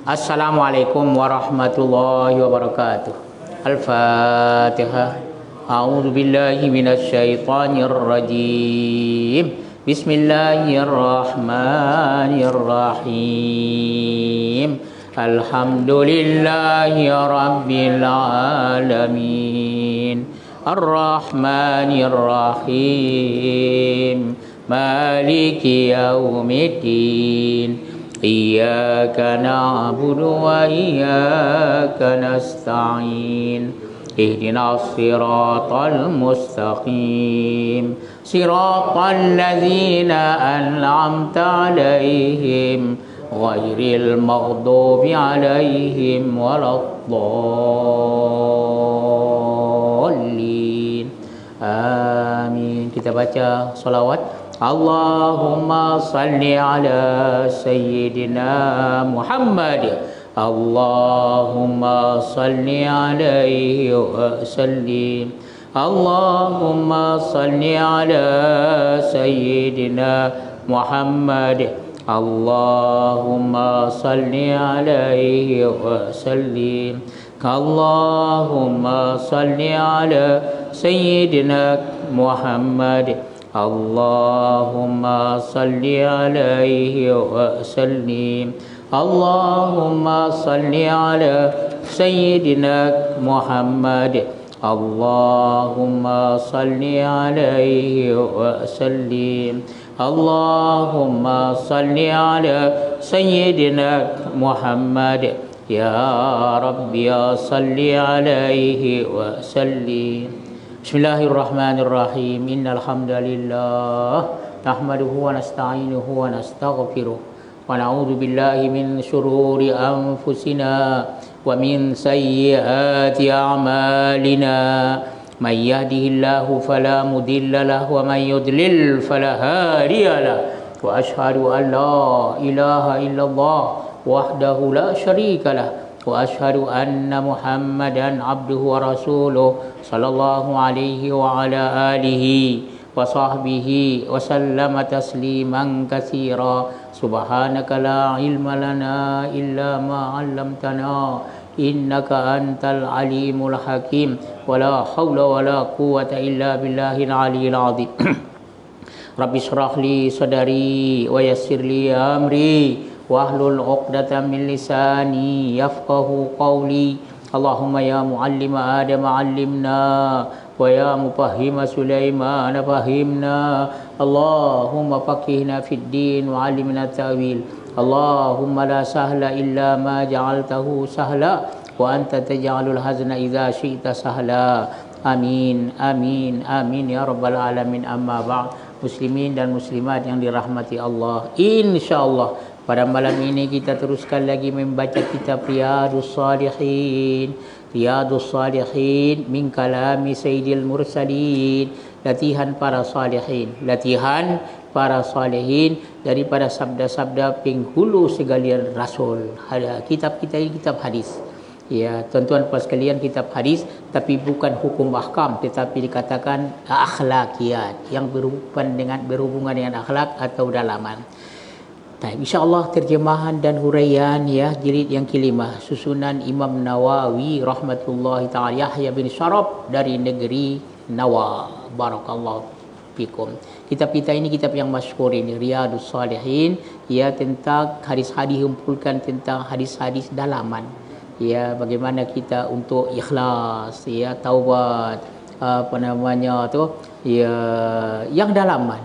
Assalamualaikum warahmatullahi wabarakatuh. Al-Fatihah. A'udzu billahi minasyaitonir rajim. Bismillahirrahmanirrahim. Alhamdulillahi rabbil alamin. Ar-Rahmanir Rahim. Maliki yaumiddin. Iyyaka na'budu wa iyyaka nasta'in. Ihdinas siratal mustaqim. Siratal ladzina an'amta 'alaihim ghairil maghdubi 'alaihim waladdallin. Amin. Kita baca salawat. Allahumma salli ala Sayyidina Muhammad. Allahumma salli alaihi wa sallim. Allahumma salli ala Sayyidina Muhammad. Allahumma salli alaihi wa sallim. Allahumma salli ala Sayyidina Muhammad. Allahumma salli alaihi wa sallim. Allahumma salli ala Sayyidina Muhammad. Allahumma salli alaihi wa sallim. Allahumma salli ala Sayyidina Muhammad. Ya Rabbi ya salli alaihi wa sallim. Bismillahirrahmanirrahim. Innal hamdalillah nahmaduhu wa nasta'inuhu wa nastaghfiruh wa na'udzu billahi min shururi anfusina wa min sayyiati a'malina. May yahdihillahu fala mudilla lahu wa may yudlil fala hadiya lahu. Wa asyhadu an la ilaha illallah wahdahu la syarika lahu. Wa asyhadu anna Muhammadan abduhu wa rasuluh sallallahu alaihi wa ala alihi wa sahbihi wa sallama tasliman katsira. Subhanaka la ilma lana illa ma 'allamtana innaka antal alimul hakim. Wa la haula wa la quwwata illa billahil aliyyil azim. Rabbi shrah li sadri wa yassir li amri wahlul 'uqdatam min lisani yafqahu qawli. Allahumma ya muallima Adam 'allimna wa ya mufahhima Sulaiman fahimna. Allahumma faqihna fid din wa 'allimna ta'wil. Allahumma la sahla illa ma ja'altahu sahla wa anta taj'alul hazna idza syi'ta sahla. Amin amin amin ya rabbal alamin. Amma ba'd. Muslimin dan muslimat yang dirahmati Allah, insyaallah pada malam ini kita teruskan lagi membaca kitab Riyadhus Shalihin. Riyadhus Shalihin min kalami Sayyidil Mursalin. Latihan para salihin, latihan para salihin daripada sabda-sabda penghulu segalian rasul. Kitab kita ini kitab hadis. Ya, tuan-tuan puan sekalian, kitab hadis tapi bukan hukum ahkam, tetapi dikatakan akhlakiyat yang berhubungan dengan akhlak atau dalaman. Baik, insya-Allah terjemahan dan huraian ya jilid yang kelima susunan Imam Nawawi rahmatullahi taala Yahya bin Syaraf dari negeri Nawa. Barakallahu fikum. Kitab kita ini kitab yang masyhur ini, Riyadhus Shalihin, ya tentang hadis-hadis, kumpulkan tentang hadis-hadis dalaman. Ya, bagaimana kita untuk ikhlas, ya taubat, apa namanya tu, ya yang dalaman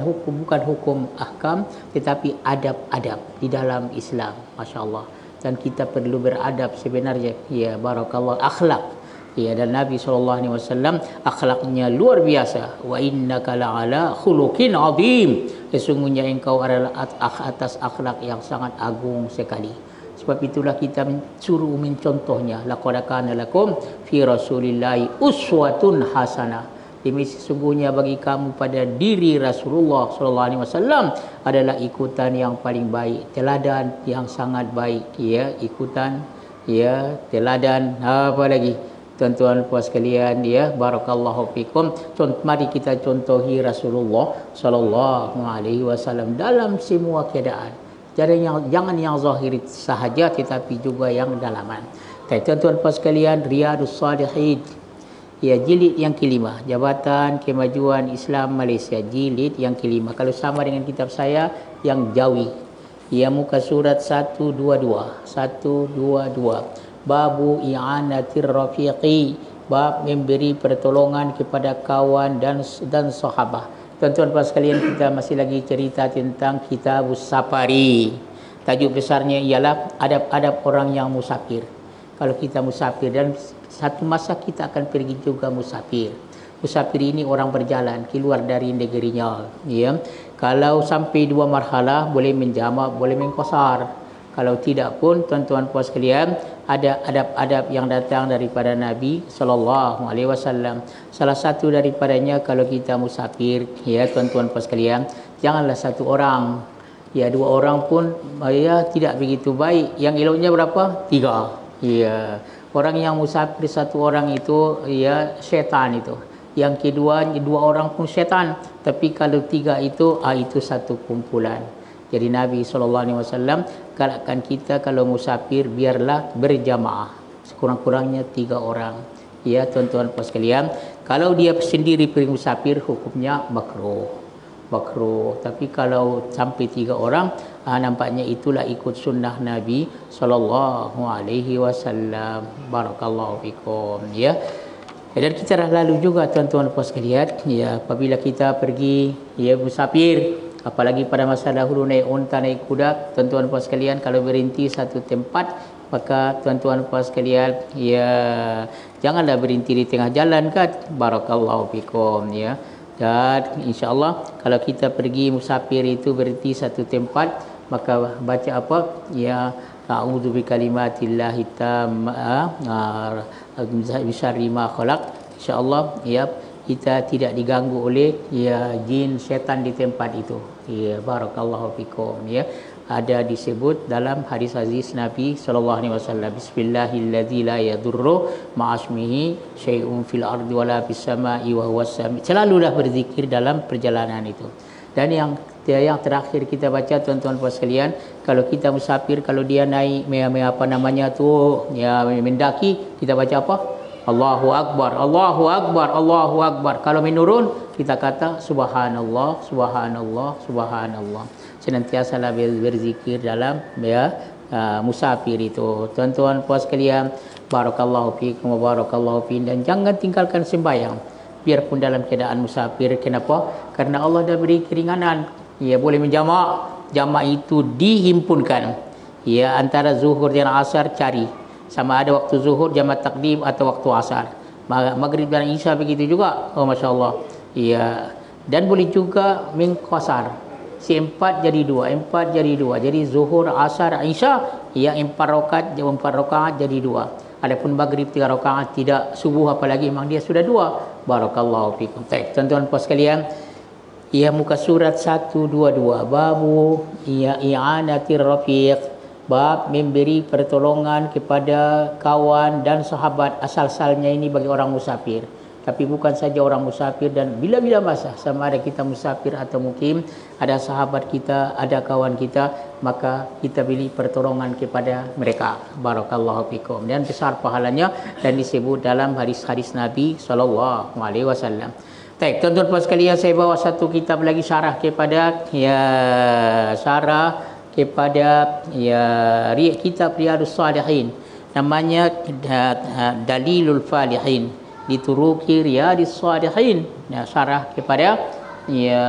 hukum, bukan hukum ahkam tetapi adab-adab di dalam Islam, masya-Allah. Dan kita perlu beradab sebenarnya, ya barakallah, akhlak. Ya, dan Nabi SAW akhlaknya luar biasa. Wa innaka la'ala khuluqin azim. Sesungguhnya engkau adalah atas akhlak yang sangat agung sekali. Sebab itulah kita suruh mencontohnya. Laqad kana lakum fi Rasulillahi uswatun hasanah. Demi sesungguhnya bagi kamu pada diri Rasulullah SAW adalah ikutan yang paling baik, teladan yang sangat baik. Ya, ikutan, ya teladan, apa lagi? Tuan-tuan puan sekalian, ya barakallahu fikum. Mari kita contohi Rasulullah sallallahu alaihi wasallam dalam semua keadaan. jangan yang zahir sahaja, tetapi juga yang dalaman. Tuan-tuan puan sekalian, Riyadus Salihin, ya, jilid yang kelima, Jabatan Kemajuan Islam Malaysia, jilid yang kelima. Kalau sama dengan kitab saya yang Jawi, ya, muka surat 122. Babu i'anatir rafiqi, bab memberi pertolongan kepada kawan dan sahabat. Tuan-tuan puan sekalian, kita masih lagi cerita tentang Kitabus Safari. Tajuk besarnya ialah adab-adab orang yang musafir. Kalau kita musafir, dan satu masa kita akan pergi juga musafir. Musafir ini orang berjalan keluar dari negerinya, ya. Kalau sampai 2 marhalah boleh menjamak, boleh mengqasar. Kalau tidak pun, tuan-tuan puan sekalian, ada adab-adab yang datang daripada Nabi SAW. Salah satu daripadanya, kalau kita musafir, ya tuan-tuan puan sekalian, janganlah satu orang, ya 2 orang pun ya tidak begitu baik. Yang eloknya berapa? 3. Ya, orang yang musafir 1 orang itu, ya, syaitan itu. Yang kedua, 2 orang pun syaitan. Tapi kalau 3 itu satu kumpulan. Jadi Nabi SAW galakkan kita kalau musafir biarlah berjamaah, sekurang-kurangnya 3 orang. Ya tuan-tuan puan sekalian, kalau dia sendiri pergi musafir hukumnya makruh. Tapi kalau sampai 3 orang, nampaknya itulah ikut sunnah Nabi SAW. Barakallahu fikum, ya. Dan kita dah lalu juga tuan-tuan puan sekalian, ya, apabila kita pergi, ya, musafir, apalagi pada masa dahulu naik unta, naik kuda, tuan-tuan puan sekalian, kalau berhenti satu tempat, maka tuan-tuan puan sekalian, ya, janganlah berhenti di tengah jalan, kan. Barakallahu fikum, ya. Dan insya-Allah kalau kita pergi musafir itu berhenti satu tempat, maka baca apa? Ya, a'udzu bikalimatillahi tammah min syarri ma khalaq. Insya-Allah, ya, kita tidak diganggu oleh, ya, jin syaitan di tempat itu. Ya, barakallahu fikum, ya. Ada disebut dalam hadis aziz Nabi SAW, Bismillahilladzi la yadurru ma'asmihi syai'un fil ardi wala fis sama'i wa huwas sami'. Selalulah berzikir dalam perjalanan itu. Dan yang terakhir kita baca tuan-tuan puan sekalian, kalau kita musafir, kalau dia naik apa namanya tu, ya, mendaki, kita baca apa? Allahu Akbar, Allahu Akbar, Allahu Akbar. Kalau menurun, kita kata Subhanallah, Subhanallah, Subhanallah. Senantiasalah berzikir dalam, ya, musafir itu. Tuan-tuan puan sekalian, barakallahu fiikum wa barakallahu fiin. Dan jangan tinggalkan sembahyang biarpun dalam keadaan musafir. Kenapa? Karena Allah dah beri keringanan. Ya, boleh menjamak. Jamak itu dihimpunkan. Ya, antara zuhur dan asar cari. Sama ada waktu zuhur jamak takdim atau waktu asar. Maghrib dan isya begitu juga. Oh, masya-Allah. Ya, dan boleh juga mengqasar. Si 4 jadi 2, 4 jadi 2. Jadi zuhur, asar, isya, ya, 4 rakaat jadi 2. Adapun maghrib 3 rakaat, tidak subuh apalagi, memang dia sudah 2. Barakallahu fikum. Baik, tuan-tuan puan sekalian, ya, muka surat 122, babu ya i'anatir rafiq, bab memberi pertolongan kepada kawan dan sahabat. Asal-asalnya ini bagi orang musafir, tapi bukan saja orang musafir, dan bila-bila masa, sama ada kita musafir atau mukim, ada sahabat kita, ada kawan kita, maka kita beri pertolongan kepada mereka. Barakallahu fikum. Dan besar pahalanya, dan disebut dalam hadis-hadis Nabi SAW. Baik, tuan-tuan puan sekalian, saya bawa satu kitab lagi, syarah kepada, ya, kitab Riyadus Salihin. Namanya Dalilul Falihin Lituruki Riyadus Salihin. Ya, syarah kepada, ya,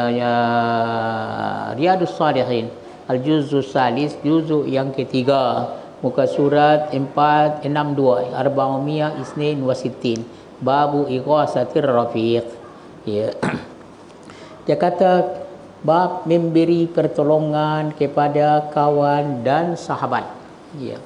Riyadus Salihin. Al-Juz'u Salis, juzuk yang ketiga, muka surat 462, Arba'umiyah Isnin Wasitin, Babu Ighasatir Rafiq. Ya. Dia kata bab memberi pertolongan kepada kawan dan sahabat. Ya.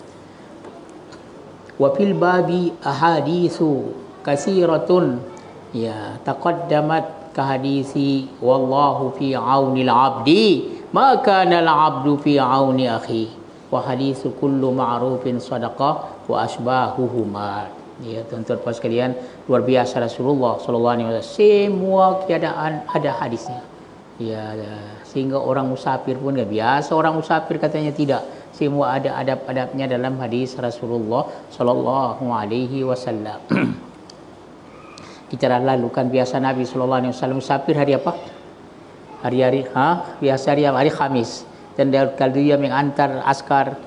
Wa fil babi ahaditsu kasiratun, ya, taqaddamat kahadisi wallahu fi aunil abdi ma kana al abdu fi auni akhi wa hadisu kullu ma'rufin sadaqah wa asbahuhuma. Ya, tuan-tuan puan sekalian, luar biasa Rasulullah SAW. Semua keadaan ada hadisnya. Ya, sehingga orang musafir pun kan biasa orang musafir katanya tidak. Semua ada adab-adabnya dalam hadis Rasulullah sallallahu alaihi wasallam. Kita dah lalukan biasa Nabi sallallahu alaihi wasallam musafir hari apa? Hari-hari biasa hari Khamis. Dan kalau dia mengantar askar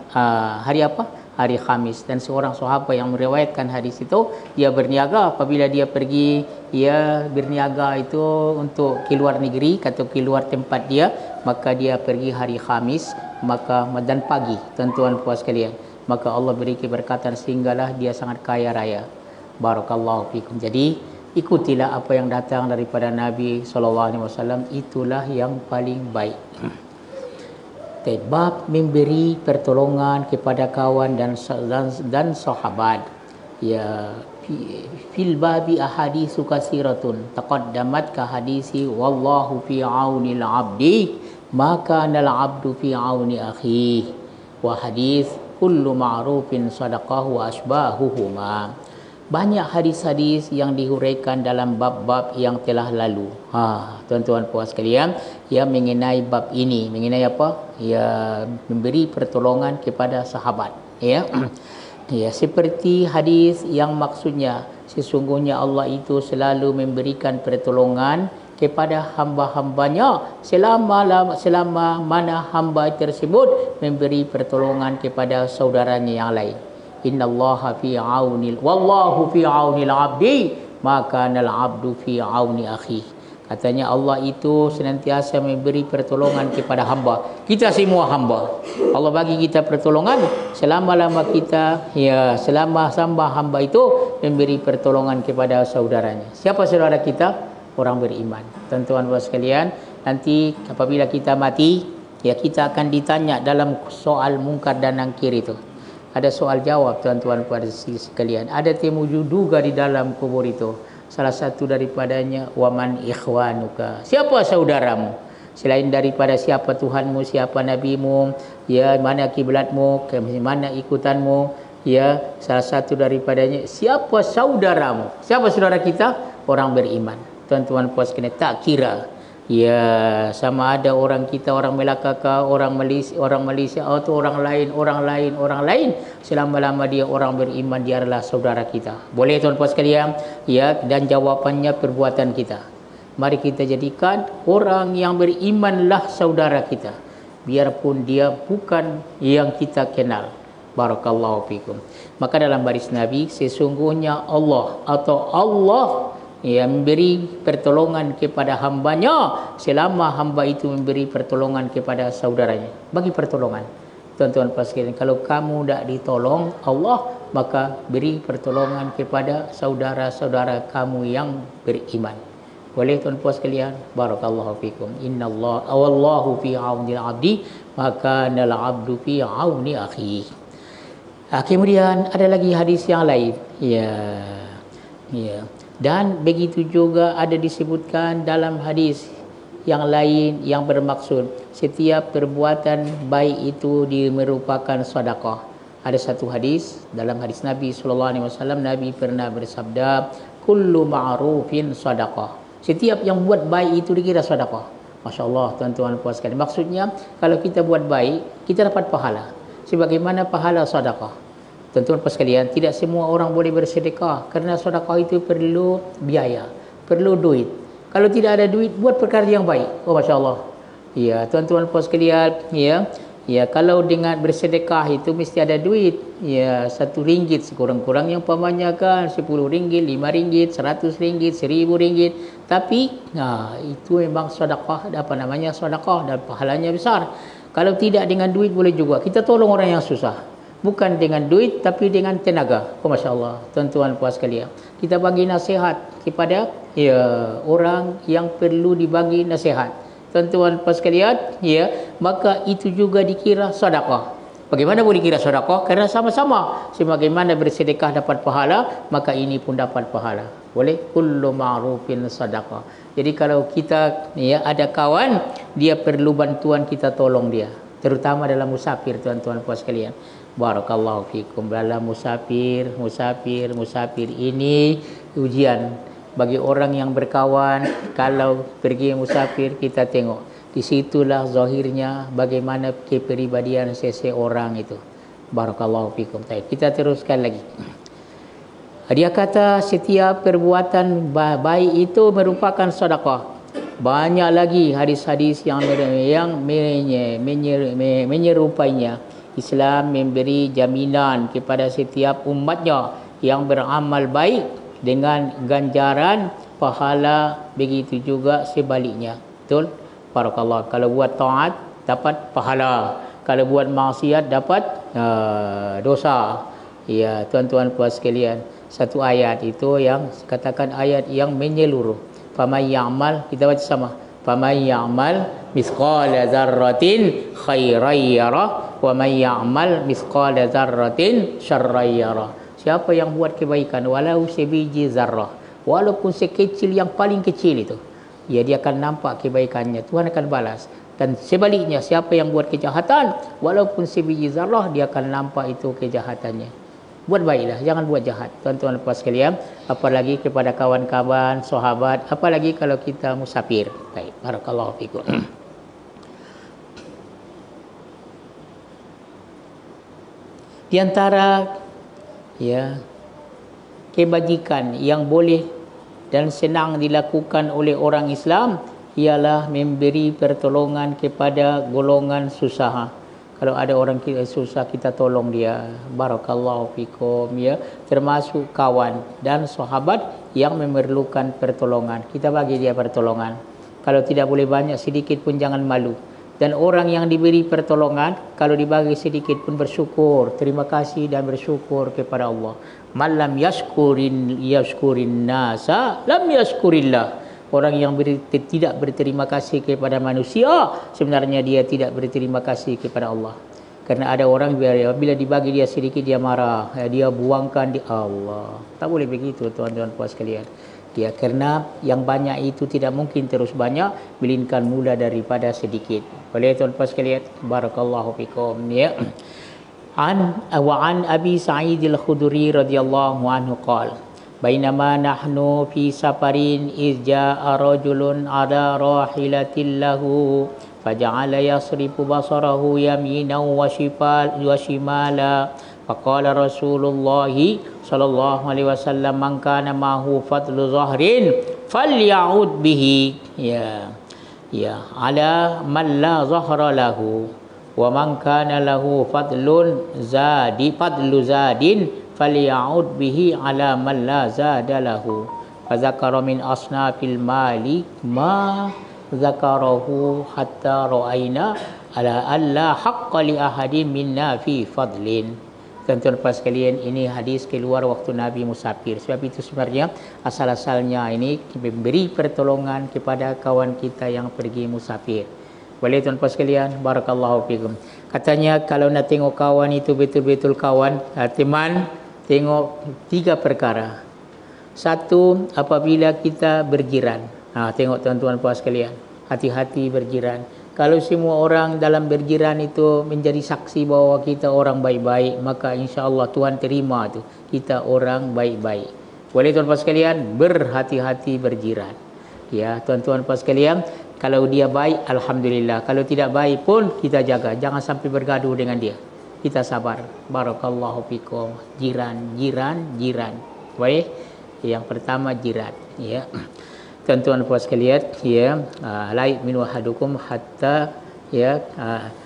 hari apa? Hari Khamis. Dan seorang sahabat yang meriwayatkan hadis itu, dia berniaga apabila dia pergi, dia berniaga itu untuk ke luar negeri atau ke luar tempat dia, maka dia pergi hari Khamis, maka dan pagi, tuan-tuan puas sekalian. Maka Allah beri keberkatan sehinggalah dia sangat kaya raya. Barakallahu fikum. Jadi ikutilah apa yang datang daripada Nabi SAW, itulah yang paling baik. Bab memberi pertolongan kepada kawan dan sahabat. Ya, fil babi ahaditsu katsiratun taqaddamat ka hadisi wallahu fi aunil abdi maka nal abdu fi auni akhi wa hadis kullu ma'rufin sadaqah wa asbahuhuma. Banyak hadis-hadis yang dihuraikan dalam bab-bab yang telah lalu. Tuan-tuan puas sekalian, yang mengenai bab ini, mengenai apa? Ya, memberi pertolongan kepada sahabat. Ya, ya, seperti hadis yang maksudnya sesungguhnya Allah itu selalu memberikan pertolongan kepada hamba-hambanya selama mana hamba tersebut memberi pertolongan kepada saudaranya yang lain. Innallaha fi aunil wallahu fi aunil abdi maka nal abdu fi auni akhi. Katanya Allah itu senantiasa memberi pertolongan kepada hamba. Kita semua hamba. Allah bagi kita pertolongan selama-lama kita, ya, selama hamba itu memberi pertolongan kepada saudaranya. Siapa saudara kita? Orang beriman. Tuan-tuan dan sekalian, nanti apabila kita mati, ya, kita akan ditanya dalam soal mungkar dan nakir itu. Ada soal jawab, tuan-tuan pada sekalian. Ada temu juga di dalam kubur itu. Salah satu daripadanya, waman ikhwanuka. Siapa saudaramu? Selain daripada siapa Tuhanmu, siapa nabimu, ya, mana kiblatmu, mana ikutanmu, ya, salah satu daripadanya, siapa saudaramu? Siapa saudara kita? Orang beriman. Tuan-tuan puas kena tak kira. Ya, sama ada orang kita, orang Melaka, orang Malaysia atau orang lain, selama-lama dia orang beriman, dia adalah saudara kita. Boleh tuan-puan sekalian? Ya, dan jawapannya perbuatan kita. Mari kita jadikan orang yang berimanlah saudara kita, biarpun dia bukan yang kita kenal. Barakallahu fikum. Maka dalam baris Nabi, sesungguhnya Allah atau Allah yang memberi pertolongan kepada hambanya selama hamba itu memberi pertolongan kepada saudaranya. Bagi pertolongan, tuan-tuan sekalian, kalau kamu tidak ditolong Allah, maka beri pertolongan kepada saudara-saudara kamu yang beriman. Boleh tuan-tuan sekalian? Barakallahu fikum. Innallaha wallahu fi aunil abdi maka nal abdu fi auni akhi. Kemudian ada lagi hadis yang lain. Ya. Dan begitu juga ada disebutkan dalam hadis yang lain yang bermaksud setiap perbuatan baik itu merupakan sedekah. Ada satu hadis dalam hadis Nabi sallallahu alaihi wasallam, Nabi pernah bersabda, kullu ma'rufin sedekah. Setiap yang buat baik itu dikira sedekah. Masya-Allah, tuan-tuan puas sekali. Maksudnya kalau kita buat baik, kita dapat pahala. Sebagaimana pahala sedekah. Tuan-tuan sekalian, tidak semua orang boleh bersedekah kerana sedekah itu perlu biaya, perlu duit. Kalau tidak ada duit, buat perkara yang baik. Oh, masya-Allah. Ya, tuan-tuan sekalian, ya, kalau dengan bersedekah itu mesti ada duit. Ya, RM1 sekurang-kurang yang pamannya kan RM10, RM5, RM100, RM1000. Tapi itu memang sedekah, sedekah dan pahalanya besar. Kalau tidak dengan duit boleh juga. Kita tolong orang yang susah. Bukan dengan duit tapi dengan tenaga. Oh, masya-Allah, tuan-tuan puas sekalian. Kita bagi nasihat kepada orang yang perlu dibagi nasihat. Tuan-tuan puas sekalian, maka itu juga dikira sedekah. Bagaimana boleh dikira sedekah? Kerana sama-sama. Sebagaimana bersedekah dapat pahala, maka ini pun dapat pahala. Boleh? Kullu ma'rufin sedekah. Jadi kalau kita ada kawan, dia perlu bantuan, kita tolong dia. Terutama dalam musafir, tuan-tuan puas sekalian. Barakallahu fikum. Dalam musafir ini ujian. bagi orang yang berkawan, kalau pergi musafir kita tengok. Di situlah zahirnya bagaimana kepribadian seseorang itu. Barakallahu fikum. Kita teruskan lagi. Dia kata setiap perbuatan baik itu merupakan sedekah. Banyak lagi hadis-hadis yang menyerupainya. Islam memberi jaminan kepada setiap umatnya yang beramal baik dengan ganjaran pahala, begitu juga sebaliknya. Betul? Barakallah. Kalau buat taat dapat pahala, kalau buat maksiat dapat dosa. Ya, tuan-tuan puan sekalian, satu ayat itu yang katakan ayat yang menyeluruh. Faman ya'mal, kita baca sama. Faman ya'mal misqala dzarratin khairan yarah wa man ya'mal misqala dzarratin syarran yarah. Siapa yang buat kebaikan walau sebiji zarrah, walaupun sekecil yang paling kecil itu, ya dia akan nampak kebaikannya, Tuhan akan balas. Dan sebaliknya, siapa yang buat kejahatan walaupun sebiji zarrah, dia akan nampak itu kejahatannya. Buat baiklah, jangan buat jahat, tuan-tuan dan puan sekalian, apalagi kepada kawan-kawan, sahabat, apalagi kalau kita musafir. Baik, barakallahu fikum. Di antara ya kebajikan yang boleh dan senang dilakukan oleh orang Islam ialah memberi pertolongan kepada golongan susah. Kalau ada orang kita susah, kita tolong dia. Barakallahu fikum, ya. Termasuk kawan dan sahabat yang memerlukan pertolongan, kita bagi dia pertolongan. Kalau tidak boleh banyak, sedikit pun jangan malu. Dan orang yang diberi pertolongan, kalau dibagi sedikit pun bersyukur, terima kasih dan bersyukur kepada Allah. Malam yashkurin nasa lam yashkurillah. Orang yang tidak berterima kasih kepada manusia, sebenarnya dia tidak berterima kasih kepada Allah. Karena ada orang bila dibagi dia sedikit dia marah, dia buangkan di Allah. Tak boleh begitu, tuan-tuan puan sekalian. Ya, karena yang banyak itu tidak mungkin terus banyak, melainkan mula daripada sedikit. Boleh tuan puan sekalian? Barakallahu fikum, ya. An Abi Sa'id al-Khudri radhiyallahu anhu qala bainama nahnu fi safarin iz jaa rajulun ala rahilatin lahu faja'ala yasrifu basarahu yaminan wa shimala faqala Rasulullah sallallahu alaihi wasallam man kana mahu fadlu zahrin falya'ud bihi ala man la zahra lahu wa man kana lahu fadlu zadin falya'ud bihi ala man la zada lahu. Fazakara min asnafil mali ma zakarahu hatta ra'ayna ala alla haqqa li ahadin minna fi fadlin. Tuan-tuan puan sekalian, ini hadis keluar waktu Nabi musafir. Sebab itu sebenarnya asal-asalnya ini memberi pertolongan kepada kawan kita yang pergi musafir. Boleh tuan puan sekalian? Barakallahu fikum. Katanya kalau nak tengok kawan itu betul-betul kawan, teman, tengok 3 perkara. Satu, apabila kita berjiran. Tengok tuan-tuan puan sekalian, hati-hati berjiran. Kalau semua orang dalam berjiran itu menjadi saksi bahawa kita orang baik-baik, maka insya-Allah Tuhan terima tu kita orang baik-baik. Boleh tuan puan sekalian? Berhati-hati berjiran. Ya, tuan-tuan puan sekalian, kalau dia baik, alhamdulillah. Kalau tidak baik pun kita jaga, jangan sampai bergaduh dengan dia. Kita sabar. Barakallahu fikum. Jiran. Baik. Yang pertama jiran, ya. Tuan-tuan puan sekalian, ya, la yu'minu ahadukum hatta ya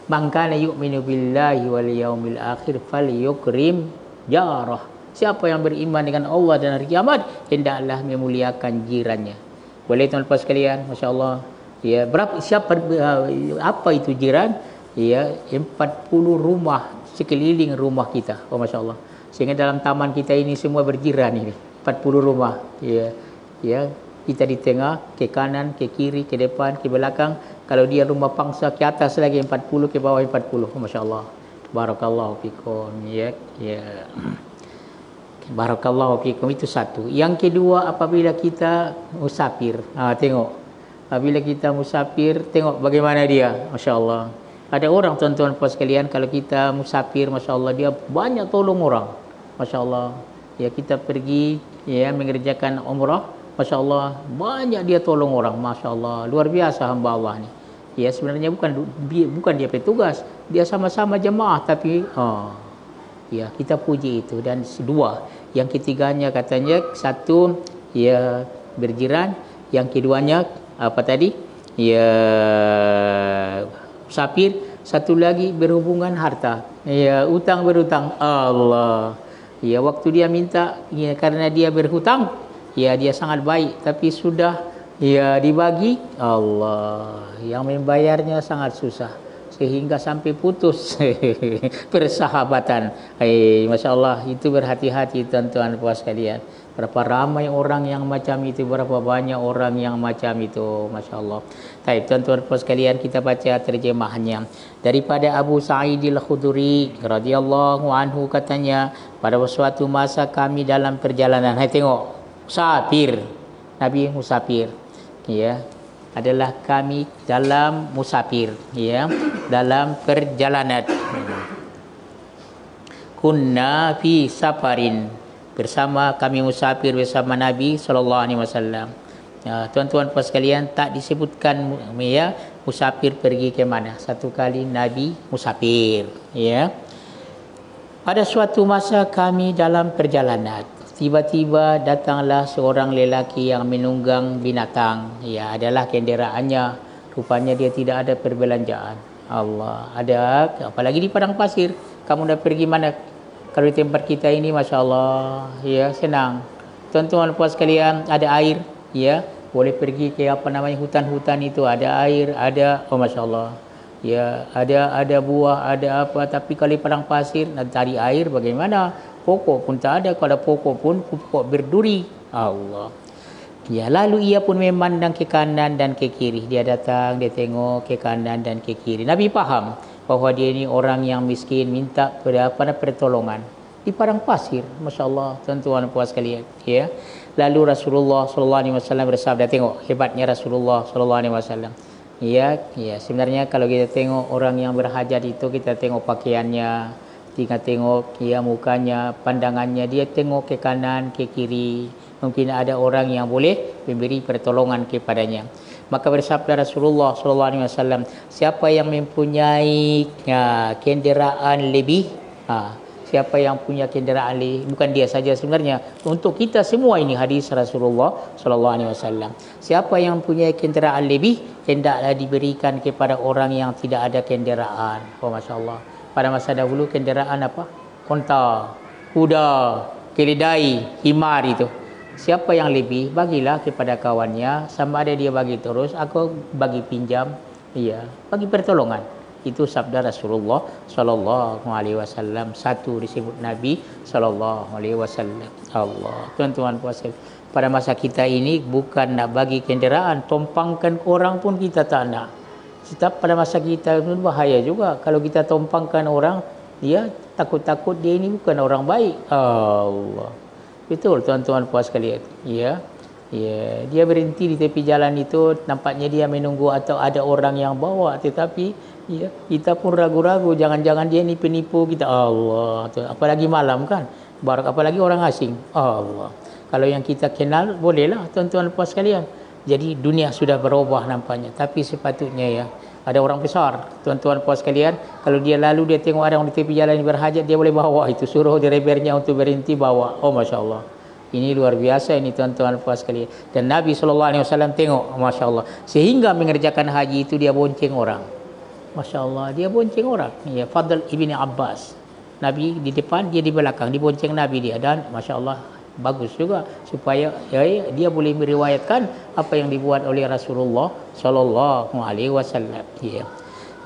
man kana yu'minu billahi wal yaumil akhir falyukrim jarah. Siapa yang beriman dengan Allah dan hari kiamat, hendaklah memuliakan jirannya. Boleh tuan puan sekalian? Masya-Allah. Ya, apa itu jiran? Ya, 40 rumah sekeliling rumah kita. Oh masya-Allah. Sehingga dalam taman kita ini semua berjiran ini. 40 rumah. Ya. Ya, kita di tengah, ke kanan, ke kiri, ke depan, ke belakang. Kalau dia rumah pangsa, ke atas lagi 40, ke bawah 40. Oh masya-Allah. Barakallahu fikum. Ya. Barakallahu fikum, itu satu. Yang kedua, apabila kita musafir. Tengok. Apabila kita musafir, tengok bagaimana dia. Masya-Allah. Ada orang tuan-tuan puan sekalian, kalau kita musafir, masya-Allah, dia banyak tolong orang. Masya-Allah. Ya, kita pergi ya mengerjakan umrah, Masya Allah, banyak dia tolong orang. Masya Allah, luar biasa hamba Allah ni. Ya, sebenarnya bukan dia petugas, dia sama-sama jemaah, tapi ya, kita puji itu. Dan dua, yang ketiganya katanya, satu ya berjiran, yang keduanya apa tadi, ya musafir, satu lagi berhubungan harta, ya utang berhutang. Allah, ya waktu dia minta, ya karena dia berhutang, ya dia sangat baik, tapi sudah ya dibagi, Allah, yang membayarnya sangat susah sehingga sampai putus persahabatan. Masya Allah, itu berhati-hati tuan-tuan puas sekalian. Berapa ramai orang yang macam itu, berapa banyak orang yang macam itu, Masya Allah. Baik, tuan-tuan puas sekalian, kita baca terjemahnya daripada Abu Sa'id al-Khudri radhiyallahu anhu, katanya, pada suatu masa kami dalam perjalanan. Hai, tengok, musafir, Nabi musafir, ya, adalah kami dalam musafir, ya, dalam perjalanan. Kunna fi safarin, bersama kami musafir bersama Nabi sallallahu alaihi wasallam. Tuan-tuan puan sekalian, tak disebutkan ya musafir pergi ke mana. Satu kali Nabi musafir, ya. Pada suatu masa kami dalam perjalanan, tiba-tiba datanglah seorang lelaki yang menunggang binatang. Ya, adalah kenderaannya. Rupanya dia tidak ada perbelanjaan. Allah, ada, apalagi di padang pasir. Kamu dah pergi mana? Kalau di tempat kita ini, Masya Allah, ya senang. Tuan-tuan puas sekalian, ada air, ya, boleh pergi ke apa namanya hutan-hutan itu, ada air, ada, oh Masya Allah, ya, ada buah, ada apa. Tapi kalau di padang pasir nak cari air bagaimana? Pokok pun tak ada. Kalau pokok pun pokok berduri. Allah. Ya, lalu ia pun memandang ke kanan dan ke kiri. Dia datang, dia tengok ke kanan dan ke kiri. Nabi faham bahawa dia ini orang yang miskin, minta pertolongan di padang pasir. Masya Allah, tuan-tuan puan sekalian, ya. Lalu Rasulullah sallallahu alaihi wasallam bersabda, tengok hebatnya Rasulullah sallallahu alaihi wasallam. Ya, sebenarnya kalau kita tengok orang yang berhajat itu, kita tengok pakaiannya, kita tengok ya mukanya, pandangannya, dia tengok ke kanan, ke kiri. Mungkin ada orang yang boleh memberi pertolongan kepadanya. Maka bersabda Rasulullah sallallahu alaihi wasallam, siapa yang mempunyai kenderaan lebih, siapa yang punya kenderaan lebih, bukan dia saja sebenarnya, untuk kita semua ini hadis Rasulullah sallallahu alaihi wasallam. Siapa yang punya kenderaan lebih, hendaklah diberikan kepada orang yang tidak ada kenderaan. Oh Masya Allah. Pada masa dahulu kenderaan apa? Onta, kuda, keledai, himar itu. Siapa yang lebih, bagilah kepada kawannya, sama ada dia bagi terus, aku bagi pinjam, iya, bagi pertolongan. Itu sabda Rasulullah sallallahu alaihi wasallam. Satu disebut Nabi sallallahu alaihi wasallam. Allah. Tuan-tuan puasa, pada masa kita ini bukan nak bagi kenderaan, tompangkan orang pun kita tak nak. Sebab pada masa kita itu bahaya juga kalau kita tompangkan orang, dia takut-takut dia ini bukan orang baik. Allah. Betul tuan-tuan puas sekalian. Ya. Ya, dia berhenti di tepi jalan itu, nampaknya dia menunggu atau ada orang yang bawa, tetapi ya, kita pun ragu-ragu, jangan-jangan dia ni penipu kita. Allah, apalagi malam kan, apalagi orang asing. Allah, kalau yang kita kenal bolehlah tuan-tuan puas sekalian. Jadi dunia sudah berubah nampaknya, tapi sepatutnya ya, ada orang besar tuan-tuan puas sekalian, kalau dia lalu dia tengok ada orang di tepi jalan yang berhajat, dia boleh bawa itu, suruh drivernya untuk berhenti bawa. Oh Masya Allah, ini luar biasa ini tuan-tuan puas sekalian. Dan Nabi SAW tengok, Masya Allah, sehingga mengerjakan haji itu dia bonceng orang. Masya Allah, dia bonceng orang. Ya, Fadl ibni Abbas, Nabi di depan, dia di belakang, dibonceng Nabi dia. Dan Masya Allah, bagus juga supaya ya, dia boleh meriwayatkan apa yang dibuat oleh Rasulullah sallallahu alaihi wasallam. Ya.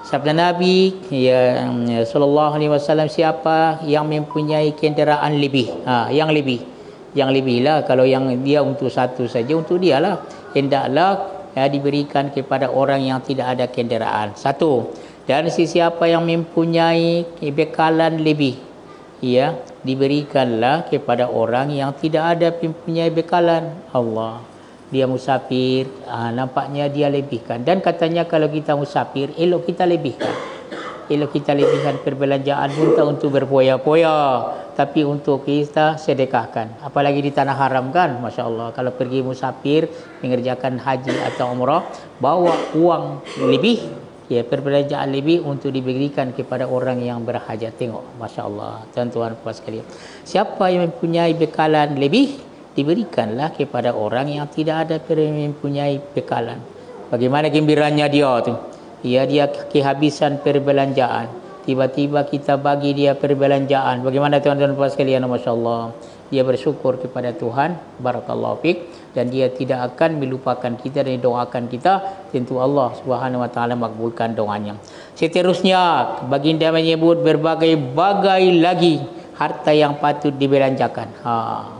Sabda Nabi ya sallallahu alaihi wasallam, siapa yang mempunyai kenderaan lebih, yang lebihlah. Kalau yang dia untuk satu saja, untuk dialah, hendaklah ya, diberikan kepada orang yang tidak ada kenderaan. Satu. Dan siapa yang mempunyai bekalan lebih, ya, diberikanlah kepada orang yang tidak ada mempunyai bekalan. Allah, dia musafir, nampaknya dia lebihkan. Dan katanya kalau kita musafir, elok kita lebihkan. Kalau kita lebihkan perbelanjaan bukan untuk berpoya-poya, tapi untuk kita sedekahkan. Apalagi di tanah haram kan, Masya Allah. Kalau pergi musafir, mengerjakan haji atau umrah, bawa uang lebih, ya perbelanjaan lebih untuk diberikan kepada orang yang berhajat. Tengok, Masya Allah, tuan-tuan puan sekalian. Siapa yang mempunyai bekalan lebih, diberikanlah kepada orang yang tidak ada mempunyai bekalan. Bagaimana gembiranya dia tu? Ya, dia kehabisan perbelanjaan. Tiba-tiba kita bagi dia perbelanjaan. Bagaimana tuan-tuan puan sekalian? Masya Allah. Dia bersyukur kepada Tuhan. Barakallahu fiik. Dan dia tidak akan melupakan kita dan doakan kita. Tentu Allah Subhanahu Wa Taala makbulkan doanya. Seterusnya, baginda menyebut berbagai-bagai lagi harta yang patut dibelanjakan.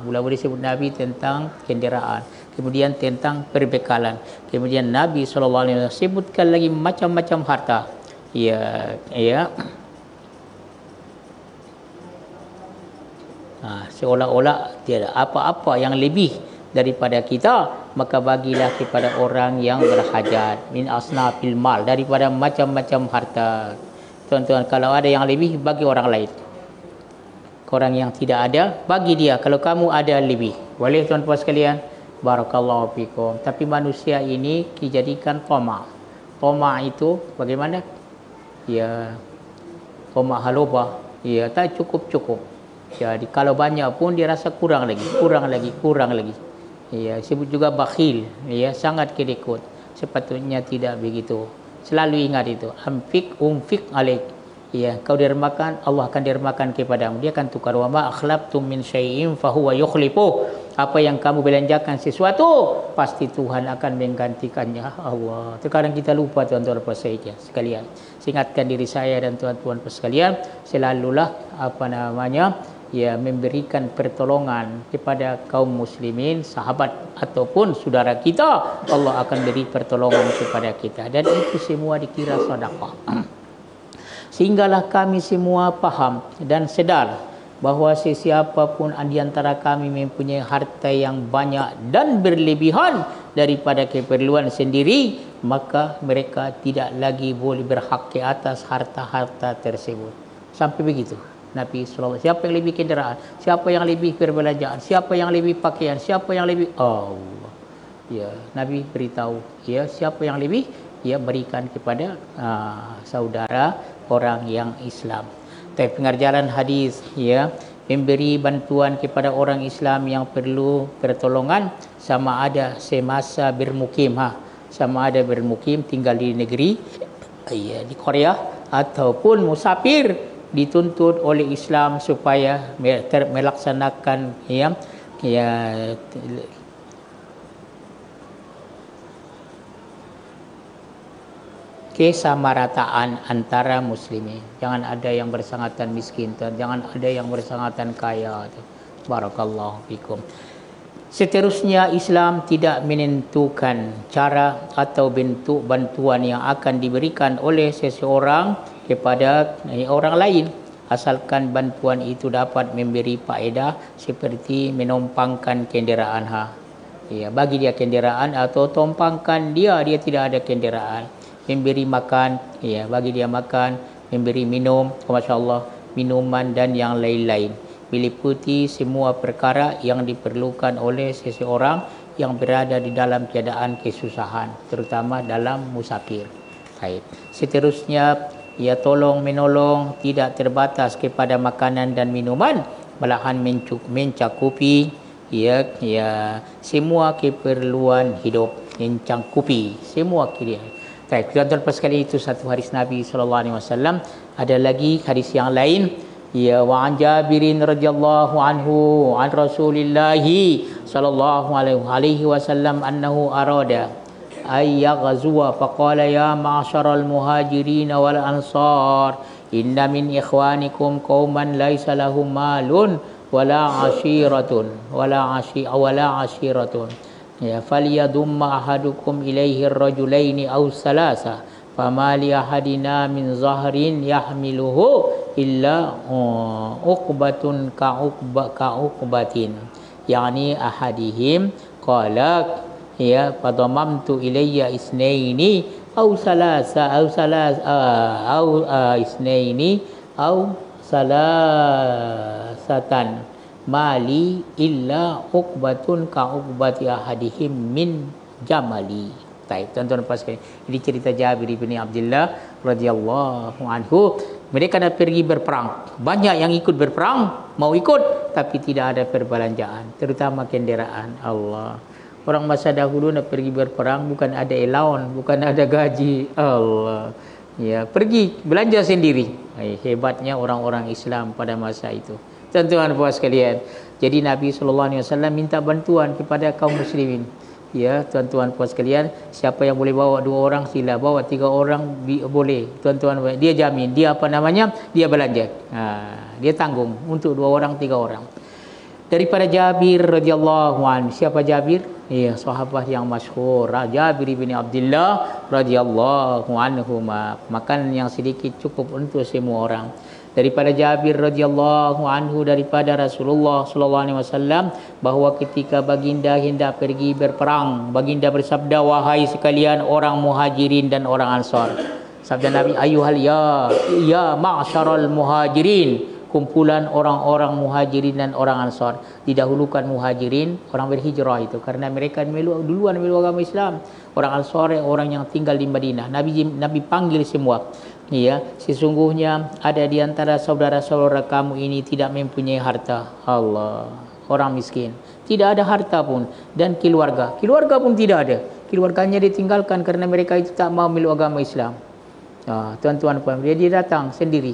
Mula-mula disebut Nabi tentang kenderaan. Kemudian tentang perbekalan. Kemudian Nabi SAW sebutkan lagi macam-macam harta. Ya. Seolah-olah tiada apa-apa yang lebih daripada kita, maka bagilah kepada orang yang berhajat. Min asnafil mal, daripada macam-macam harta. Tuan-tuan, kalau ada yang lebih, bagi orang lain. Orang yang tidak ada, bagi dia. Kalau kamu ada lebih, boleh tuan-tuan sekalian? Barakallahu fikum. Tapi manusia ini dijadikan toma. Toma itu bagaimana? Ya, toma haloba. Ya, tak cukup-cukup. Jadi kalau banyak pun dia rasa kurang lagi. Ya, sebut juga bakhil. Ya, sangat kedekut. Sepatutnya tidak begitu. Selalu ingat itu. Umfik alaik. Ya, kau dermakan, Allah akan dermakan kepadamu. Dia akan tukar. Wa ma akhlaftum min syai'in fahuwa yukhlifuh. Apa yang kamu belanjakan sesuatu, pasti Tuhan akan menggantikannya. Allah. Terkadang kita lupa tuan-tuan sekalian. Ingatkan diri saya dan tuan-tuan sekalian, selalulah memberikan pertolongan kepada kaum muslimin, sahabat ataupun saudara kita. Allah akan beri pertolongan kepada kita, dan itu semua dikira sedekah. Sehinggalah kami semua faham dan sedar bahawa sesiapa pun di antara kami mempunyai harta yang banyak dan berlebihan daripada keperluan sendiri, maka mereka tidak lagi boleh berhak ke atas harta-harta tersebut. Sampai begitu Nabi SAW. Siapa yang lebih kenderaan, siapa yang lebih perbelanjaan, siapa yang lebih pakaian, siapa yang lebih Allah. Ya, Nabi beritahu, ya, siapa yang lebih, ya, berikan kepada saudara orang yang Islam. Tapi pengajaran hadis, ya, memberi bantuan kepada orang Islam yang perlu pertolongan, sama ada semasa bermukim, sama ada bermukim tinggal di negeri, ya, di Korea, ataupun musafir, dituntut oleh Islam supaya melaksanakan kesamarataan antara muslimin. Jangan ada yang bersangatan miskin, jangan ada yang bersangatan kaya. Barakallahu fikum. Seterusnya, Islam tidak menentukan cara atau bentuk bantuan yang akan diberikan oleh seseorang kepada orang lain, asalkan bantuan itu dapat memberi faedah seperti menumpangkan kenderaan. Ya, bagi dia kenderaan atau tumpangkan dia tidak ada kenderaan. Memberi makan, ya, bagi dia makan, memberi minum, masya-Allah, minuman dan yang lain-lain, meliputi semua perkara yang diperlukan oleh seseorang yang berada di dalam keadaan kesusahan, terutama dalam musafir. Baik. Seterusnya, ya, tolong menolong tidak terbatas kepada makanan dan minuman, malahan mencakupi semua keperluan hidup, mencakupi semua keperluan. Baik, tuan-tuan sekalian, itu satu hadis Nabi SAW. Ada lagi hadis yang lain. Ya, wa an Jabirin radhiyallahu anhu an Rasulillah sallallahu alaihi wasallam annahu arada ay yaghzuwa faqala ya ma'syaral muhajirin wal ansar inna min ikhwanikum qauman laisa lahum malun wala ashiratun ya falyadumma ahadukum ilaihi ar-rajulaini aw salasa fama li ahadina min zahrin yahmiluhu illa uqbatun ka'uqbatin, yani ahadihim qala ya fadamamtu ilayya isnaini au salasa au salas au isnaini au salasatan mali illa uqbatun ka uqbati ahadihim min jamali. Baik, tuan-tuan dan puan sekalian. Ini cerita Jabir bin Abdullah radhiyallahu anhu. Mereka dah pergi berperang. Banyak yang ikut berperang, mau ikut tapi tidak ada perbelanjaan, terutama kenderaan. Allah. Orang masa dahulu nak pergi berperang bukan ada allowance, bukan ada gaji. Allah. Ya, pergi belanja sendiri. Hebatnya orang-orang Islam pada masa itu. Tuan-tuan dan puan sekalian. Jadi Nabi SAW minta bantuan kepada kaum muslimin. Ya, tuan-tuan puan sekalian, siapa yang boleh bawa 2 orang sila, bawa 3 orang boleh. Tuan-tuan, dia jamin, dia apa namanya? Dia belanja. Dia tanggung untuk 2 orang, 3 orang. Daripada Jabir radhiyallahu anhu. Siapa Jabir? Ya, sahabat yang masyhur, Jabir bin Abdullah radhiyallahu anhu. Makan yang sedikit cukup untuk semua orang. Daripada Jabir radhiyallahu anhu, daripada Rasulullah sallallahu alaihi wasallam, bahawa ketika baginda hendak pergi berperang, baginda bersabda, wahai sekalian orang Muhajirin dan orang Ansar. Sabda Nabi, ayuhal ya ma'syaral muhajirin, kumpulan orang-orang Muhajirin dan orang Ansar. Didahulukan Muhajirin, orang berhijrah itu, karena mereka duluan memeluk agama Islam. Orang Ansar, orang yang tinggal di Madinah. Nabi panggil semua. Ya, sesungguhnya ada di antara saudara-saudara kamu ini tidak mempunyai harta. Allah, orang miskin, tidak ada harta pun, dan keluarga pun tidak ada. Keluarganya ditinggalkan karena mereka itu tak mau meluk agama Islam. Tuan-tuan puan, dia datang sendiri.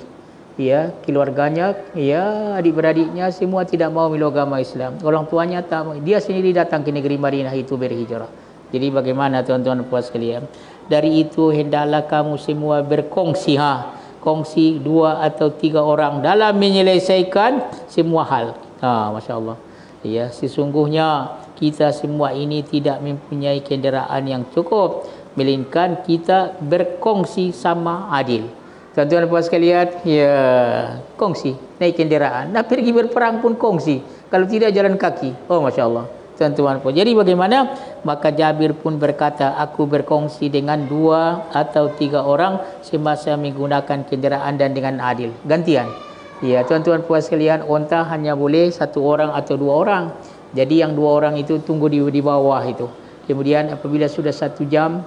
Ya, keluarganya, ya, adik-beradiknya semua tidak mau meluk agama Islam. Orang tuanya tak mau. Dia sendiri datang ke negeri Madinah itu berhijrah. Jadi bagaimana tuan-tuan puan sekalian? Dari itu hendaklah kamu semua berkongsi, kongsi 2 atau 3 orang dalam menyelesaikan semua hal. Masya-Allah. Ya, sesungguhnya kita semua ini tidak mempunyai kenderaan yang cukup, melainkan kita berkongsi sama adil. Tuan-tuan dan puan sekalian, ya, kongsi, naik kenderaan. Nak pergi berperang pun kongsi. Kalau tidak jalan kaki. Oh, masya-Allah. Tuan-tuan pun. Jadi bagaimana? Maka Jabir pun berkata, aku berkongsi dengan 2 atau 3 orang semasa menggunakan kenderaan dan dengan adil. Gantian. Ya, tuan-tuan puan sekalian, onta hanya boleh 1 orang atau 2 orang. Jadi yang 2 orang itu tunggu di bawah itu. Kemudian apabila sudah 1 jam,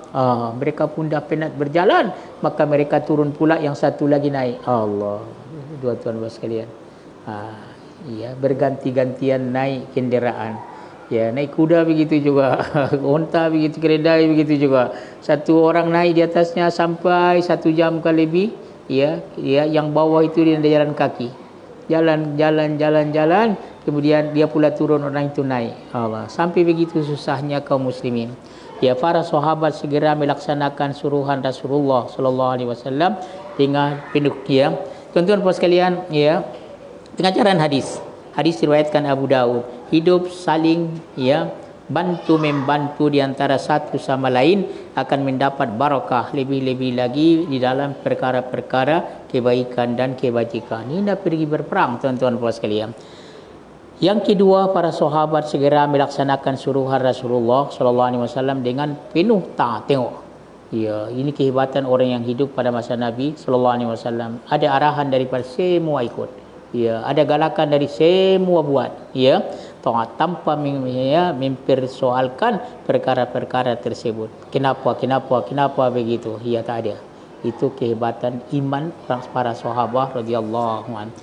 mereka pun dah penat berjalan, maka mereka turun pula, yang satu lagi naik. Allah. Tuan-tuan puan sekalian. Ya, berganti-gantian naik kenderaan. Ya, naik kuda begitu juga, onta begitu, keledai begitu juga. 1 orang naik di atasnya sampai 1 jam ke lebih. Ya, yang bawah itu dia jalan kaki. Jalan. Kemudian dia pula turun, orang itu naik. Allah. Sampai begitu susahnya kaum muslimin. Ya, para sahabat segera melaksanakan suruhan Rasulullah sallallahu alaihi wasallam dengan penuh. Ya, tuan-tuan puan sekalian, ya, pengajaran hadis diriwayatkan Abu Daud. Hidup saling, ya, bantu membantu di antara satu sama lain akan mendapat barakah lebih-lebih lagi di dalam perkara-perkara kebaikan dan kebajikan. Ini dah pergi berperang, tuan-tuan puan sekalian. Yang kedua, para sahabat segera melaksanakan suruhan Rasulullah sallallahu alaihi wasallam dengan penuh taat. Tengok. Ya, ini kehebatan orang yang hidup pada masa Nabi sallallahu alaihi wasallam. Ada arahan daripada semua ikut. Ya, ada galakan dari semua buat. Ya, taat tanpa mempersoalkan perkara-perkara tersebut. Kenapa begitu? Ya, tak ada. Itu kehebatan iman para sahabat radhiyallahu anhu.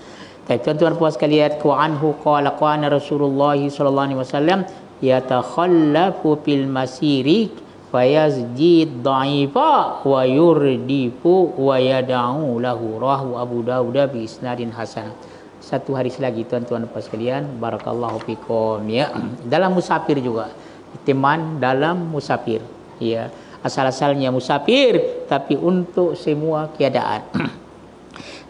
Tuan-tuan puan sekalian, anhu qala qala Rasulullah sallallahu alaihi wasallam yatakhallafu fil masiri fayazjid dha'ifa wa yurdifu wa yad'u lahu, rawahu Abu Dawud bi isnadin hasan. Satu hadis lagi tuan-tuan dan puan sekalian, barakallahu fikum, ya. Dalam musafir juga, teman dalam musafir, ya, asal-asalnya musafir tapi untuk semua keadaan.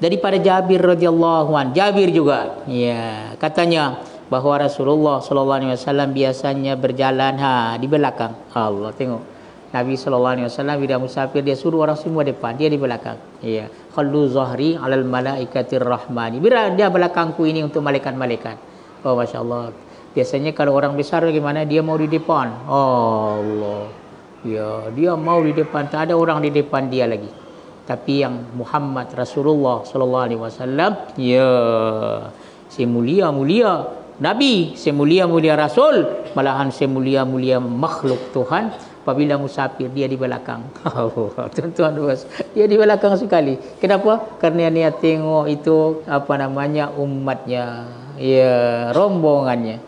Daripada Jabir radhiyallahu anhu, Jabir juga, ya, katanya bahawa Rasulullah sallallahu alaihi wasallam biasanya berjalan di belakang. Allah, tengok. Nabi SAW bila musafir, dia suruh orang semua depan, dia di belakang. Ya, khallu zahri alal malaikatir rahmani. Bila dia belakangku ini untuk malaikat-malaikat. Oh, masya-Allah. Biasanya kalau orang besar bagaimana, dia mau di depan. Allah. Ya, dia mau di depan, tak ada orang di depan dia lagi. Tapi yang Muhammad Rasulullah sallallahu alaihi wasallam, ya, semulia-mulia Nabi, semulia-mulia Rasul, malahan semulia-mulia makhluk Tuhan. Apabila musafir, dia di belakang. Tuan-tuan bos, dia di belakang sekali. Kenapa? Karena dia tengok itu apa namanya umatnya, ya, rombongannya.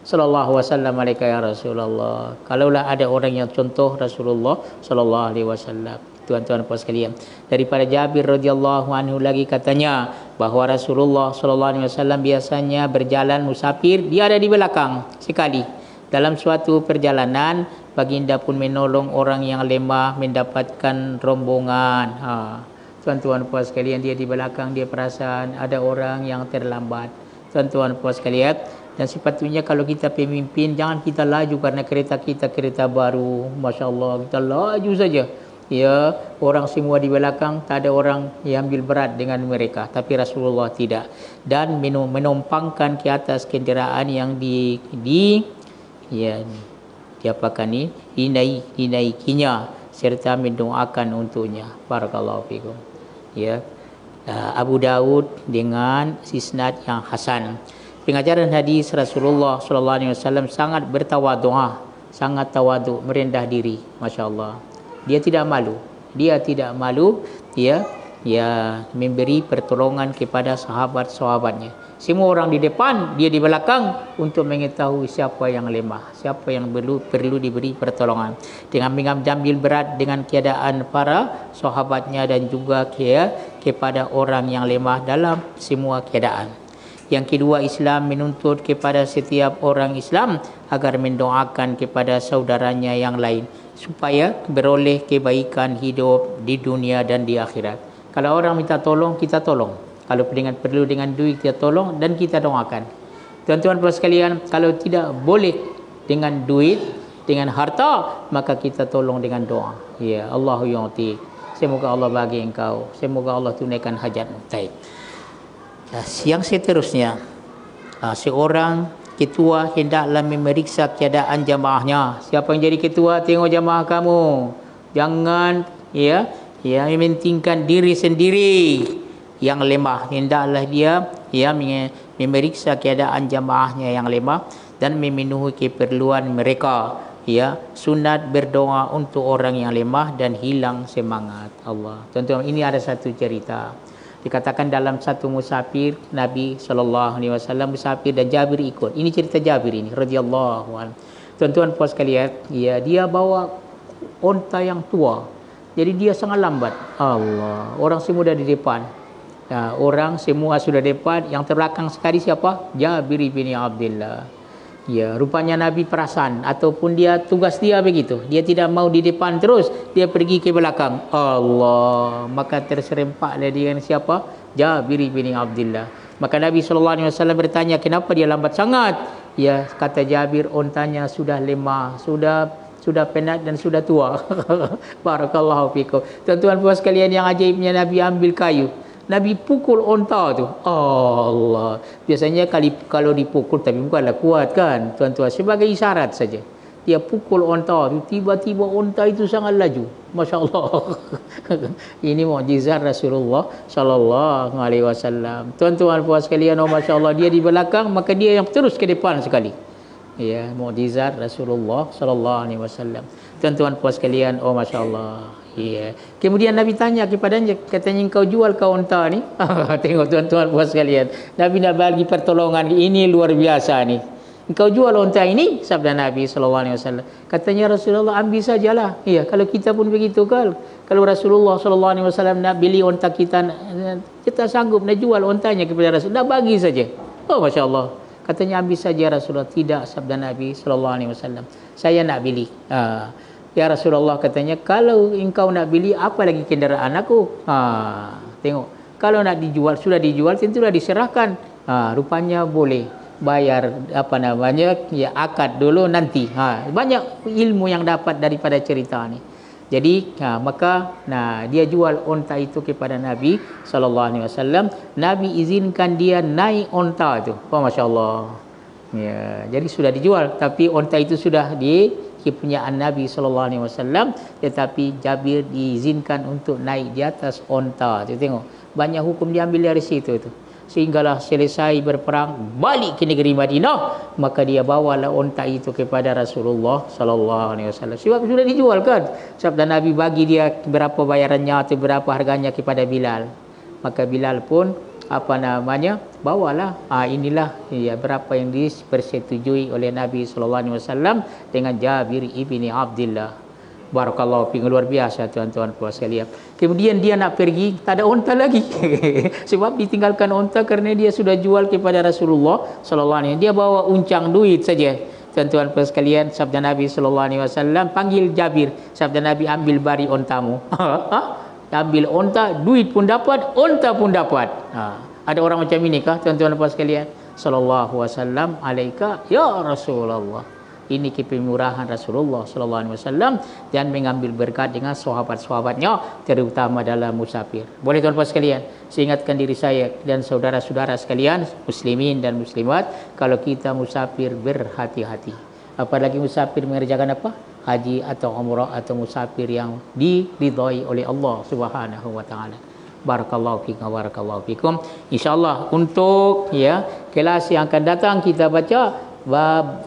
Sallallahu wasallam alaika ya Rasulullah. Kalaulah ada orang yang contoh Rasulullah sallallahu alaihi wasallam. Tuan-tuan puan sekalian, daripada Jabir radhiyallahu anhu lagi katanya bahawa Rasulullah sallallahu alaihi wasallam biasanya berjalan musafir, dia ada di belakang sekali. Dalam suatu perjalanan, baginda pun menolong orang yang lemah mendapatkan rombongan. Tuan-tuan puan sekalian, dia di belakang, dia perasan ada orang yang terlambat. Tuan-tuan puan sekalian, dan sepatutnya kalau kita pemimpin, jangan kita laju karena kereta kita kereta baru, Masya Allah, kita laju saja. Ya, orang semua di belakang, tak ada orang yang ambil berat dengan mereka. Tapi Rasulullah tidak. Dan menumpangkan ke atas kenderaan yang dinaikinya serta mendoakan untuknya. Barakallahu fikum. Ya. Abu Daud dengan isnad yang hasan. Pengajaran hadis Rasulullah sallallahu alaihi wasallam sangat bertawadhu, sangat tawadhu, merendah diri, masya-Allah. Dia tidak malu. Dia tidak malu, ya, memberi pertolongan kepada sahabat-sahabatnya. Semua orang di depan, dia di belakang untuk mengetahui siapa yang lemah, siapa yang perlu diberi pertolongan. Dengan mengambil berat dengan keadaan para sahabatnya dan juga kepada orang yang lemah dalam semua keadaan. Yang kedua, Islam menuntut kepada setiap orang Islam agar mendoakan kepada saudaranya yang lain supaya beroleh kebaikan hidup di dunia dan di akhirat. Kalau orang minta tolong, kita tolong. Kalau perlu dengan duit, kita tolong dan kita doakan. Tuan-tuan puan sekalian, kalau tidak boleh dengan duit, dengan harta, maka kita tolong dengan doa. Ya, Allahu yu'ti. Semoga Allah bagi engkau. Semoga Allah tunaikan hajatmu. Baik. Yang seterusnya, seorang ketua hendaklah memeriksa keadaan jamaahnya. Siapa yang jadi ketua, tengok jamaah kamu. Jangan mementingkan diri sendiri yang lemah. Hendaklah dia memeriksa keadaan jamaahnya yang lemah dan memenuhi keperluan mereka. Ya, sunat berdoa untuk orang yang lemah dan hilang semangat. Allah. Tuan-tuan, ini ada satu cerita. Dikatakan dalam satu musafir Nabi SAW musafir dan Jabir ikut. Ini cerita Jabir ini radhiyallahu anhu. Tuan-tuan puan sekalian, ya, dia bawa onta yang tua. Jadi dia sangat lambat. Allah, orang semua dah di depan. Orang semua sudah depan, yang terbelakang sekali siapa? Jabir bin Abdullah. Ya, rupanya Nabi perasan ataupun tugas dia begitu. Dia tidak mau di depan terus, dia pergi ke belakang. Allah, maka terserempaklah dia dengan siapa? Jabir bin Abdullah. Maka Nabi SAW bertanya, kenapa dia lambat sangat? Ya, kata Jabir, ontanya sudah lemah, sudah penat dan sudah tua. Barakallahu fikum. Tuan-tuan puan sekalian, yang ajaibnya Nabi ambil kayu. Nabi pukul onta tu. Allah. Biasanya kalau dipukul, tapi bukanlah kuat kan, tuan-tuan, sebagai isyarat saja. Dia pukul onta tu, tiba-tiba onta itu sangat laju. Masya-Allah. Ini mukjizat Rasulullah sallallahu alaihi wasallam. Tuan-tuan puan sekalian, oh masya-Allah, dia di belakang, maka dia yang terus ke depan sekali. Ya, mukjizat Rasulullah sallallahu alaihi wasallam. Tuan-tuan puan sekalian, oh masya-Allah. Ya. Kemudian Nabi tanya kepadanya, katanya, engkau jual kau unta ni? Tengok tuan-tuan puan sekalian, Nabi nak bagi pertolongan ini luar biasa ni. Engkau jual unta ini? Sabda Nabi SAW. Katanya, Rasulullah, ambil sajalah. Ya, kalau kita pun begitu kan. Kalau Rasulullah SAW nak beli unta kita sanggup nak jual untanya kepada Rasul, nak bagi saja. Oh Masya Allah. Katanya, ambil saja Rasulullah. Tidak, sabda Nabi SAW. Saya nak beli. Ya Rasulullah, katanya, kalau engkau nak beli, apa lagi kenderaan aku? Tengok, kalau nak dijual, sudah dijual, tentulah diserahkan. Rupanya boleh bayar akad dulu nanti. Banyak ilmu yang dapat daripada cerita ni. Jadi maka dia jual onta itu kepada Nabi SAW. Nabi izinkan dia naik onta itu. Oh masya Allah. Ya, jadi sudah dijual, tapi onta itu sudah kepunyaan Nabi SAW, tetapi Jabir diizinkan untuk naik di atas onta. Tu tengok, banyak hukum diambil dari situ tu. Sehinggalah selesai berperang, balik ke negeri Madinah, maka dia bawalah onta itu kepada Rasulullah SAW. Sebab sudah dijual kan. Sabda Nabi bagi dia berapa bayarannya atau berapa harganya kepada Bilal. Maka Bilal pun bawalah. Inilah ya, berapa yang dipersetujui oleh Nabi SAW dengan Jabir ibni Abdullah. Barakallahu fiik, luar biasa tuan-tuan puan sekalian. Kemudian dia nak pergi, tak ada onta lagi. Sebab ditinggalkan onta kerana dia sudah jual kepada Rasulullah SAW. Dia bawa uncang duit saja. Tuan-tuan puan sekalian, sabda Nabi SAW, panggil Jabir. Sabda Nabi, ambil bari ontamu. Ambil onta, duit pun dapat, onta pun dapat. Ada orang macam ini kah tuan-tuan puan sekalian? Sallallahu wasallam alaika ya Rasulullah. Ini kepemurahan Rasulullah SAW dan mengambil berkat dengan sahabat-sahabatnya, terutama dalam musafir. Boleh tuan-tuan sekalian, saya ingatkan diri saya dan saudara-saudara sekalian, muslimin dan muslimat, kalau kita musafir berhati-hati. Apalagi musafir mengerjakan apa? Haji atau umrah atau musafir yang diridhai oleh Allah Subhanahu wa taala. Barakallahu fikum, barakallahu fikum. Insyaallah untuk kelas yang akan datang kita baca bab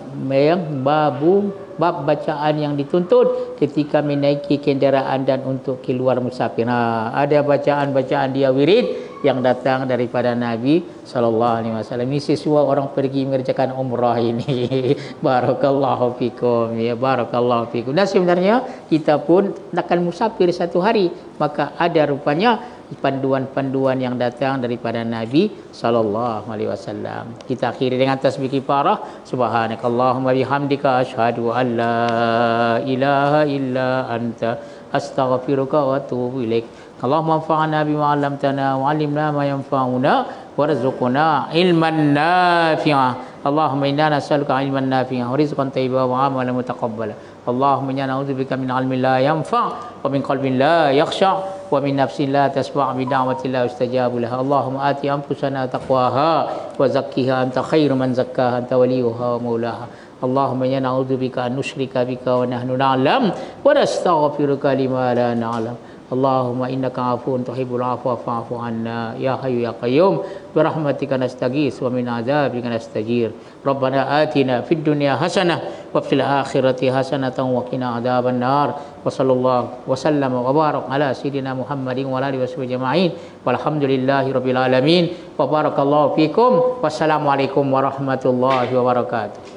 bacaan yang dituntut ketika menaiki kenderaan dan untuk keluar musafir. Ada bacaan-bacaan dia wirid yang datang daripada Nabi SAW. Ini sesuai orang pergi mengerjakan umrah ini. Barakallahu fikum, barakallahu fikum. Dan sebenarnya kita pun akan musafir satu hari, maka ada rupanya panduan-panduan yang datang daripada Nabi SAW. Kita akhiri dengan tasbih kifarah. Subhanakallahumma bihamdika asyhadu an la ilaha illa anta astaghfiruka wa atubu ilaik. Allahumma anfa'na bima 'allamtana wa 'allimna ma yanfa'una warzuqna ilman nafi'a. Allahumma inna nas'aluka ilman nafi'a wa rizqan thayyiban wa 'amalan mutaqabbala. Allahumma inna na'udzubika min 'ilmin la yanfa' wa min qalbin la yakhsha' wa min nafsin la tasma' bi da'wati la yustajabu laha. Allahumma ati anfusana taqwaha wa zakkiha anta khairu man zakkaha anta waliyuha wa maulaha. Allahumma inna na'udzubika an nusyrika bika wa nahnu na'lam wa nastaghfiruka lima la na'lam. Allahumma innaka afuwun tuhibbul afwa fa'fu anna ya hayyu ya qayyum bi rahmatika nastaghits wa min adzabika nastajir. Rabbana atina fid dunya hasanah wa fil akhirati hasanatan wa qina adzaban nar. Wa sallallahu wa sallama wa barak ala sayidina Muhammadin wa alihi washabihi ajma'in. Walhamdulillahi rabbil alamin. Wa barakallahu fikum. Wassalamualaikum warahmatullahi wabarakatuh.